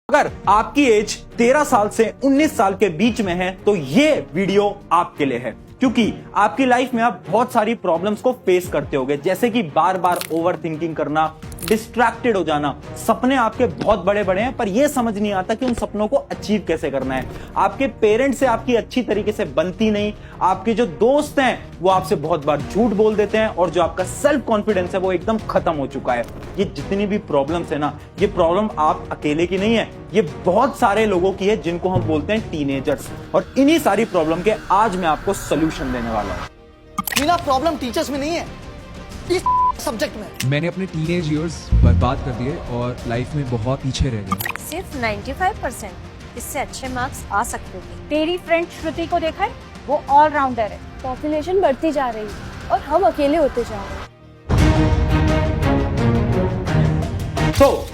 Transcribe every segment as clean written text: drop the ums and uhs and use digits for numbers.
अगर आपकी एज 13 साल से 19 साल के बीच में है तो ये वीडियो आपके लिए है, क्योंकि आपकी लाइफ में आप बहुत सारी प्रॉब्लम्स को फेस करते होगे, जैसे कि बार बार ओवर थिंकिंग करना, डिस्ट्रैक्टेड हो जाना। सपने आपके बहुत बड़े बड़े हैं पर यह समझ नहीं आता कि उन सपनों को अचीव कैसे करना है। आपके पेरेंट्स से आपकी अच्छी तरीके से बनती नहीं, आपके जो दोस्त हैं वो आपसे बहुत बार झूठ बोल देते हैं और जो आपका सेल्फ कॉन्फिडेंस है वो एकदम खत्म हो चुका है। ये जितनी भी प्रॉब्लम्स है ना, ये प्रॉब्लम आप अकेले की नहीं है, ये बहुत सारे लोगों की है जिनको हम बोलते हैं टीनेजर्स। और इन्हीं सारी प्रॉब्लम के आज मैं आपको सोल्यूशन देने वाला हूं। मेरा प्रॉब्लम टीचर्स में नहीं है, इस सब्जेक्ट में। मैंने अपने टीनेज इयर्स बर्बाद कर दिए और लाइफ में बहुत पीछे रह गए। सिर्फ 95%, इससे अच्छे मार्क्स आ सकते थे। तेरी फ्रेंड श्रुति को देखा है, वो ऑलराउंडर है। पॉपुलेशन बढ़ती जा रही है और हम अकेले होते जा रहे हैं।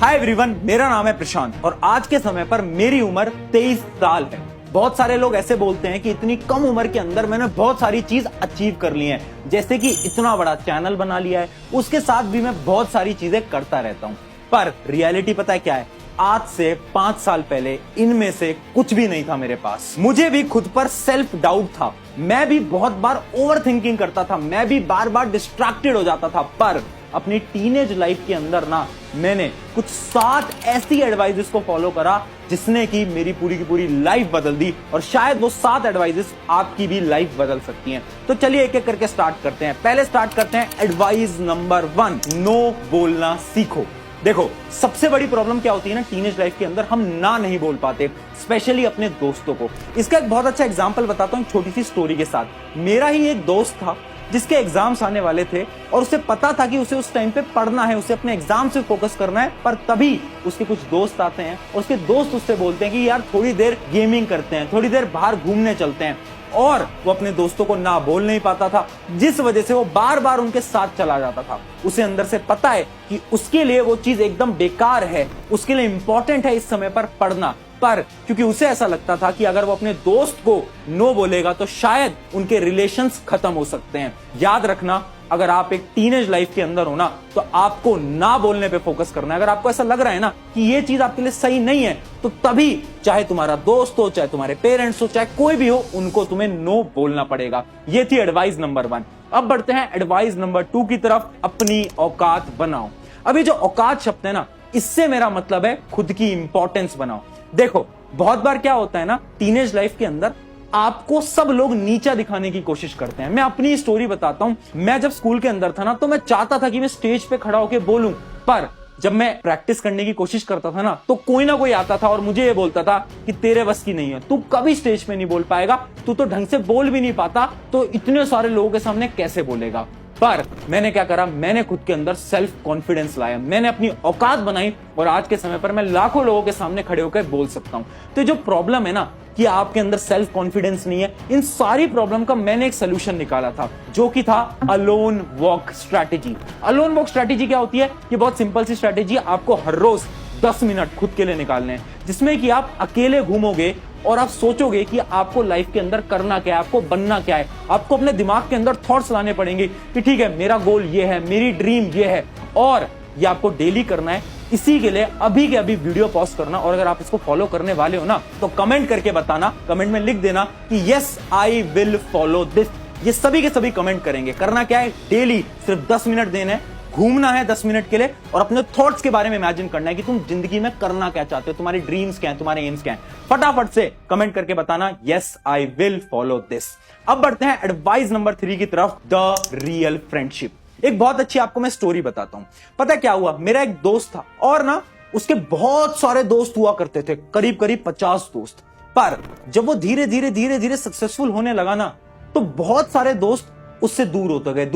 हाय एवरीवन, मेरा नाम है प्रशांत और आज के समय पर मेरी उम्र 23 साल है। बहुत सारे लोग ऐसे बोलते हैं कि इतनी कम उम्र के अंदर मैंने बहुत सारी चीज अचीव कर ली है, जैसे कि इतना बड़ा चैनल बना लिया है, उसके साथ भी मैं बहुत सारी चीजें करता रहता हूं। पर रियलिटी पता है क्या है? आज से 5 साल पहले इनमें से कुछ भी नहीं था मेरे पास। मुझे भी खुद पर सेल्फ डाउट था, मैं भी बहुत बार ओवर थिंकिंग करता था, मैं भी बार बार डिस्ट्रैक्टेड हो जाता था। पर अपनी टीनेज लाइफ के अंदर ना मैंने कुछ 7 ऐसी एडवाइजेस को फॉलो करा जिसने कि मेरी पूरी की पूरी लाइफ बदल दी, और शायद वो 7 एडवाइजेस आपकी भी लाइफ बदल सकती हैं। तो चलिए एक एक करके स्टार्ट करते हैं। पहले स्टार्ट करते हैं एडवाइस नंबर 1, नो बोलना सीखो। देखो, सबसे बड़ी प्रॉब्लम क्या होती है ना टीनेज लाइफ के अंदर, हम ना नहीं बोल पाते, स्पेशली अपने दोस्तों को। इसका एक बहुत अच्छा एग्जांपल बताता हूं छोटी सी स्टोरी के साथ। मेरा ही एक दोस्त था जिसके एग्जाम्स आने वाले थे और उसे पता था कि उसे उस टाइम पे पढ़ना है, उसे अपने एग्जाम से फोकस करना है। पर तभी उसके कुछ दोस्त आते हैं और उसके दोस्त उससे बोलते हैं कि यार थोड़ी देर गेमिंग करते हैं, थोड़ी देर बाहर घूमने चलते हैं। और वो अपने दोस्तों को ना बोल नहीं पाता था, जिस वजह से वो बार बार उनके साथ चला जाता था। उसे अंदर से पता है कि उसके लिए वो चीज एकदम बेकार है, उसके लिए इंपॉर्टेंट है इस समय पर पढ़ना। पर क्योंकि उसे ऐसा लगता था कि अगर वो अपने दोस्त को नो बोलेगा तो शायद उनके रिलेशंस खत्म हो सकते हैं। याद रखना, अगर आप एक टीनेज लाइफ के अंदर हो ना तो आपको ना बोलने पे फोकस करना है। अगर आपको ऐसा लग रहा है ना कि ये चीज आपके लिए सही नहीं है तो तभी चाहे तुम्हारा दोस्त हो, चाहे तुम्हारे पेरेंट्स हो, चाहे कोई भी हो, उनको तुम्हें नो बोलना पड़ेगा। ये थी एडवाइस नंबर 1। अब बढ़ते हैं एडवाइस नंबर 2 की तरफ, अपनी औकात बनाओ। अभी जो औकात शब्द है ना, इससे मेरा मतलब है खुद की इंपॉर्टेंस बनाओ। देखो, बहुत बार क्या होता है ना टीनेज लाइफ के अंदर, आपको सब लोग नीचा दिखाने की कोशिश करते हैं। मैं अपनी स्टोरी बताता हूं। मैं जब स्कूल के अंदर था ना तो मैं चाहता था कि मैं स्टेज पे खड़ा होकर बोलूं, पर जब मैं प्रैक्टिस करने की कोशिश करता था ना तो कोई ना कोई आता था और मुझे ये बोलता था कि तेरे बस की नहीं है, तू कभी स्टेज पे नहीं बोल पाएगा, तू तो ढंग से बोल भी नहीं पाता, तो इतने सारे लोगों के सामने कैसे बोलेगा। पर मैंने क्या करा, मैंने खुद के अंदर सेल्फ कॉन्फिडेंस लाया, मैंने अपनी औकात बनाई और आज के समय पर मैं लाखों लोगों के सामने खड़े होकर बोल सकता हूं। तो जो प्रॉब्लम है ना कि आपके अंदर सेल्फ कॉन्फिडेंस नहीं है, इन सारी प्रॉब्लम का मैंने एक सोल्यूशन निकाला था, जो कि था alone walk strategy. Alone walk strategy क्या होती है? ये बहुत सिंपल सी स्ट्रैटेजी है। आपको हर रोज 10 मिनट खुद के लिए निकालने हैं, जिसमें कि आप अकेले घूमोगे और आप सोचोगे कि आपको लाइफ के अंदर करना क्या है, आपको बनना क्या है। आपको अपने दिमाग के अंदर थॉट्स लाने पड़ेंगे कि ठीक है, मेरा गोल ये है, मेरी ड्रीम ये है, और ये आपको डेली करना है। इसी के लिए अभी के अभी वीडियो पॉज करना, और अगर आप इसको फॉलो करने वाले हो ना तो कमेंट करके बताना, कमेंट में लिख देना कि yes I will follow this. ये सभी के सभी कमेंट करेंगे। करना क्या है? डेली सिर्फ 10 मिनट देना है, घूमना है 10 मिनट के लिए, और अपने थॉट्स के बारे में इमेजिन करना है कि तुम जिंदगी में करना क्या चाहते हो, तुम्हारी ड्रीम्स क्या हैं, तुम्हारे एम्स क्या हैं। फटाफट से कमेंट करके बताना yes I will follow this. अब बढ़ते हैं एडवाइस नंबर 3 की तरफ, द रियल फ्रेंडशिप। एक बहुत अच्छी आपको मैं स्टोरी बताता हूं। पता क्या हुआ, मेरा एक दोस्त था और ना उसके बहुत सारे दोस्त हुआ करते थे, करीब करीब 50 दोस्त। पर जब वो धीरे धीरे सक्सेसफुल होने लगा ना तो बहुत सारे दोस्त उससे दूर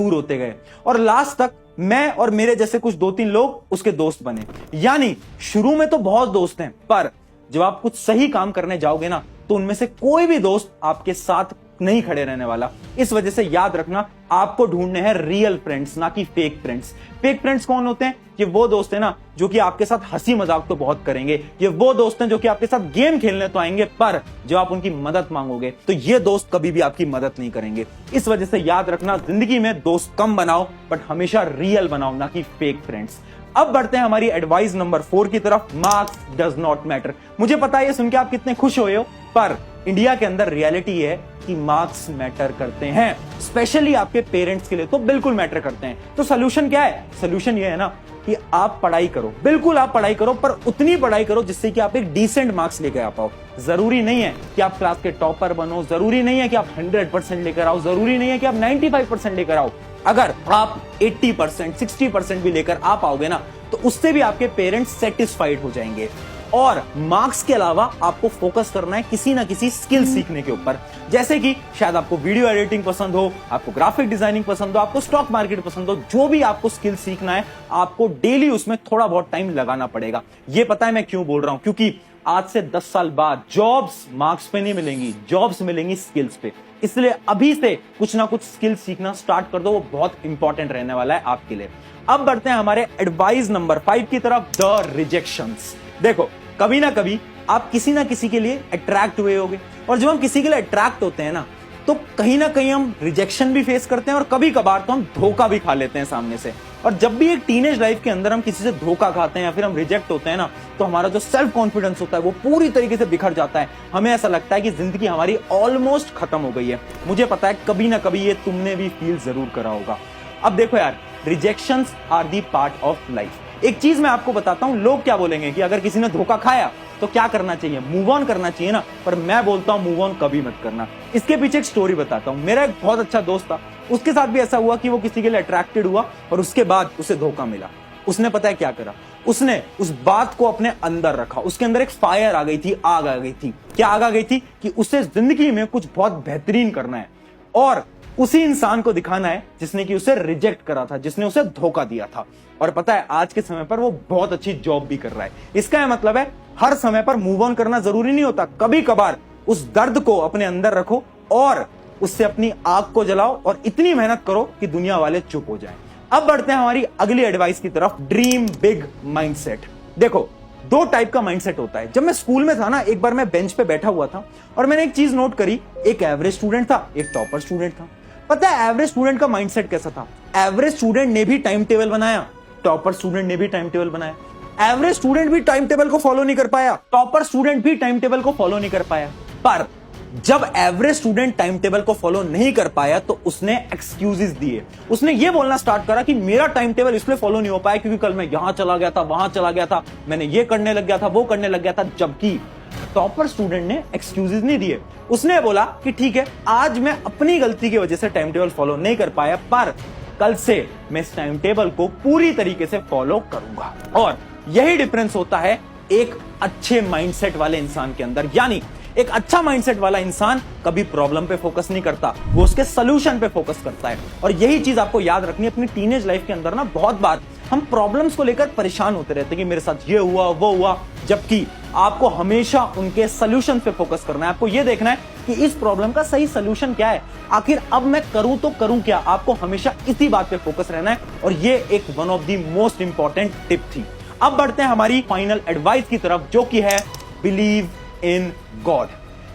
होते गए और लास्ट तक मैं और मेरे जैसे कुछ 2-3 लोग उसके दोस्त बने। यानी शुरू में तो बहुत दोस्त हैं, पर जब आप कुछ सही काम करने जाओगे ना तो उनमें से कोई भी दोस्त आपके साथ नहीं खड़े रहने वाला। इस वजह से याद रखना, आपको ढूंढने हैं रियल फ्रेंड्स, ना कि फेक फ्रेंड्स। फेक फ्रेंड्स कौन होते हैं? ये वो दोस्त है ना जो कि आपके साथ हंसी मजाक तो बहुत करेंगे, ये वो दोस्त हैं जो कि आपके साथ गेम खेलने तो आएंगे, पर जब आप उनकी मदद मांगोगे तो ये दोस्त कभी भी आपकी मदद नहीं करेंगे। इस वजह से याद रखना, जिंदगी में दोस्त कम बनाओ बट हमेशा रियल बनाओ, ना कि फेक फ्रेंड्स। अब बढ़ते हैं हमारी एडवाइस नंबर 4 की तरफ। Marks does not matter. मुझे पता है ये सुन के आप कितने खुश हुए हो, पर इंडिया के अंदर रियलिटी है कि मार्क्स मैटर करते हैं, स्पेशली आपके पेरेंट्स के लिए तो बिल्कुल मैटर करते हैं। तो सोल्यूशन क्या है? सोल्यूशन ये है ना कि आप पढ़ाई करो, बिल्कुल आप पढ़ाई करो, पर उतनी पढ़ाई करो जिससे कि आप एक डिसेंट मार्क्स लेकर आ पाओ। जरूरी नहीं है कि आप क्लास के टॉपर बनो, जरूरी नहीं है कि आप 100% लेकर आओ, जरूरी नहीं है कि आप 95% लेकर आओ। अगर आप 80%, 60% भी लेकर आ पाओगे ना, तो उससे भी आपके पेरेंट्स सेटिस्फाइड हो जाएंगे। और मार्क्स के अलावा आपको फोकस करना है किसी ना किसी स्किल सीखने के ऊपर, जैसे कि शायद आपको वीडियो एडिटिंग पसंद हो, आपको ग्राफिक डिजाइनिंग पसंद हो, आपको स्टॉक मार्केट पसंद हो, जो भी आपको स्किल सीखना है, आपको डेली उसमें थोड़ा बहुत टाइम लगाना पड़ेगा। ये पता है मैं क्यों बोल रहा हूं, क्योंकि आज से 10 साल बाद जॉब्स मार्क्स पे नहीं मिलेंगी, जॉब्स मिलेंगी स्किल्स पे। इसलिए अभी से कुछ ना कुछ स्किल सीखना स्टार्ट कर दो, वो बहुत इंपॉर्टेंट रहने वाला है आपके लिए। अब बढ़ते हैं हमारे एडवाइस नंबर 5 की तरफ, द रिजेक्शंस। देखो, कभी ना कभी आप किसी ना किसी के लिए अट्रैक्ट हुए होगे, और जब हम किसी के लिए अट्रैक्ट होते हैं ना, तो कहीं ना कहीं हम रिजेक्शन भी फेस करते हैं, और कभी कभार तो हम धोखा भी खा लेते हैं सामने से। और जब भी एक टीनेज लाइफ के अंदर हम किसी से धोखा खाते हैं या फिर हम रिजेक्ट होते हैं ना, तो हमारा जो सेल्फ कॉन्फिडेंस होता है वो पूरी तरीके से बिखर जाता है। हमें ऐसा लगता है कि जिंदगी हमारी ऑलमोस्ट खत्म हो गई है। मुझे पता है कभी ना कभी ये तुमने भी फील जरूर करा होगा। अब देखो यार, rejections are the part of life. एक चीज मैं आपको बताता हूं, लोग क्या बोलेंगे कि अगर किसी ने धोखा खाया तो क्या करना चाहिए? मूव ऑन करना चाहिए ना। पर मैं बोलता हूं मूव ऑन कभी मत करना। इसके पीछे एक स्टोरी बताता हूं। मेरा एक बहुत अच्छा दोस्त था, उसके साथ भी ऐसा हुआ कि वो किसी के लिए अट्रैक्टेड हुआ और उसके बाद उसे धोखा मिला। उसने पता है क्या करा? उसने उस बात को अपने अंदर रखा। उसके अंदर एक फायर आ गई थी, आग आ गई थी। क्या आग आ गई थी? कि उसे जिंदगी में कुछ बहुत बेहतरीन करना है, और उसी इंसान को दिखाना है जिसने कि उसे रिजेक्ट करा था, जिसने उसे धोखा दिया था। और पता है आज के समय पर वो बहुत अच्छी जॉब भी कर रहा है। इसका यह मतलब है हर समय पर मूव ऑन करना जरूरी नहीं होता। कभी कभार उस दर्द को अपने अंदर रखो और उससे अपनी आग को जलाओ, और इतनी मेहनत करो कि दुनिया वाले चुप हो जाएं। अब बढ़ते हैं हमारी अगली एडवाइस की तरफ, ड्रीम बिग माइंडसेट। देखो, 2 टाइप का माइंडसेट होता है। जब मैं स्कूल में था ना, एक बार मैं बेंच पे बैठा हुआ था और मैंने एक चीज नोट करी। एक एवरेज स्टूडेंट था, एक टॉपर स्टूडेंट था। पता है एवरेज स्टूडेंट का माइंडसेट कैसा था? एवरेज स्टूडेंट ने भी टाइम टेबल बनाया, टॉपर स्टूडेंट ने भी टाइम टेबल बनाया। एवरेज स्टूडेंट भी टाइम टेबल को फॉलो नहीं कर पाया, टॉपर स्टूडेंट भी टाइम टेबल को फॉलो नहीं कर पाया। पर जब एवरेज स्टूडेंट टाइम टेबल को फॉलो नहीं कर पाया तो उसने एक्सक्यूजेस दिए। उसने ये बोलना स्टार्ट करा कि मेरा टाइम टेबल इसलिए फॉलो नहीं हो पाया क्योंकि कल मैं यहां चला गया था, वहां चला गया था, मैंने ये करने लग गया था, वो करने लग गया था। जबकि टॉपर स्टूडेंट ने एक्सक्यूजेस नहीं दिए। उसने बोला कि ठीक है, आज मैं अपनी गलती की वजह से टाइम टेबल फॉलो नहीं कर पाया, पर कल से मैं इस टाइम टेबल को पूरी तरीके से फॉलो करूंगा। और यही डिफरेंस होता है एक अच्छे माइंडसेट वाले इंसान के अंदर। यानी एक अच्छा माइंडसेट वाला इंसान कभी प्रॉब्लम पे फोकस नहीं करता, वो उसके सोल्यूशन पे फोकस करता है। और यही चीज आपको याद रखनी है अपनी टीनेज लाइफ के अंदर ना। बहुत बार हम प्रॉब्लम्स को लेकर परेशान होते रहते हैं कि मेरे साथ ये हुआ, वो हुआ, जबकि आपको हमेशा उनके सोल्यूशन पे फोकस करना है। आपको ये देखना है कि इस प्रॉब्लम का सही सोल्यूशन क्या है, आखिर अब मैं करूं तो करूं क्या। आपको हमेशा इसी बात पे फोकस रहना है, और ये एक one of the most important tip थी। अब बढ़ते हैं हमारी फाइनल एडवाइस की तरफ, जो कि है बिलीव इन गॉड।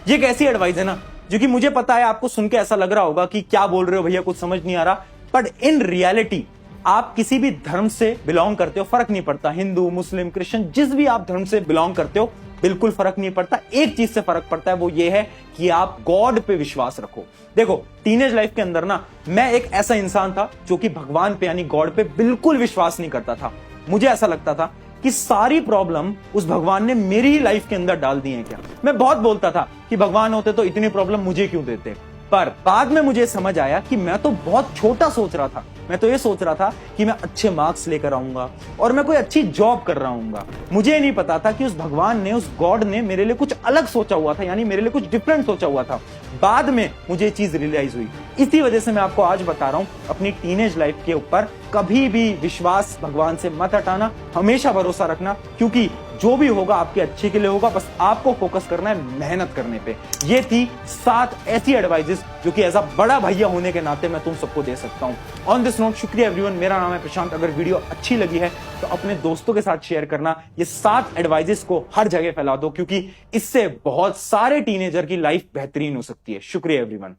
ये एक ऐसी एडवाइस है ना जो कि मुझे पता है आपको सुन के ऐसा लग रहा होगा कि क्या बोल रहे हो भैया, कुछ समझ नहीं आ रहा। बट इन रियलिटी आप किसी भी धर्म से बिलोंग करते हो, फर्क नहीं पड़ता, हिंदू, मुस्लिम, क्रिश्चियन, जिस भी आप धर्म से बिलोंग करते हो, बिल्कुल फर्क नहीं पड़ता। एक चीज से फर्क पड़ता है, वो ये है कि आप गॉड पे विश्वास रखो। देखो, टीनेज लाइफ के अंदर ना मैं एक ऐसा इंसान था जो कि भगवान पे यानी गॉड पे बिल्कुल विश्वास नहीं करता था। मुझे ऐसा लगता था कि सारी प्रॉब्लम उस भगवान ने मेरी ही लाइफ के अंदर डाल दी है क्या। मैं बहुत बोलता था कि भगवान होते तो इतनी प्रॉब्लम मुझे क्यों देते। पर बाद में मुझे समझ आया कि मैं तो बहुत छोटा सोच रहा था। मैं तो ये सोच रहा था कि मैं अच्छे मार्क्स लेकर आऊंगा और मैं कोई अच्छी जॉब कर रहा हूंगा। मुझे नहीं पता था कि उस भगवान ने, उस गॉड ने मेरे लिए कुछ अलग सोचा हुआ था, यानी मेरे लिए कुछ डिफरेंट सोचा हुआ था। बाद में मुझे ये चीज रियलाइज हुई। इसी वजह से मैं आपको आज बता रहा हूं, अपनी टीनेज लाइफ के ऊपर कभी भी विश्वास भगवान से मत हटाना, हमेशा भरोसा रखना, क्योंकि जो भी होगा आपके अच्छे के लिए होगा। बस आपको फोकस करना है मेहनत करने पे। ये थी 7 ऐसी एडवाइजेस जो कि एज अ बड़ा भैया होने के नाते मैं तुम सबको दे सकता हूं। ऑन दिस नोट, शुक्रिया एवरीवन। मेरा नाम है प्रशांत। अगर वीडियो अच्छी लगी है तो अपने दोस्तों के साथ शेयर करना। ये 7 एडवाइजेस को हर जगह फैला दो, क्योंकि इससे बहुत सारे टीनेजर की लाइफ बेहतरीन हो सकती है। शुक्रिया एवरीवन।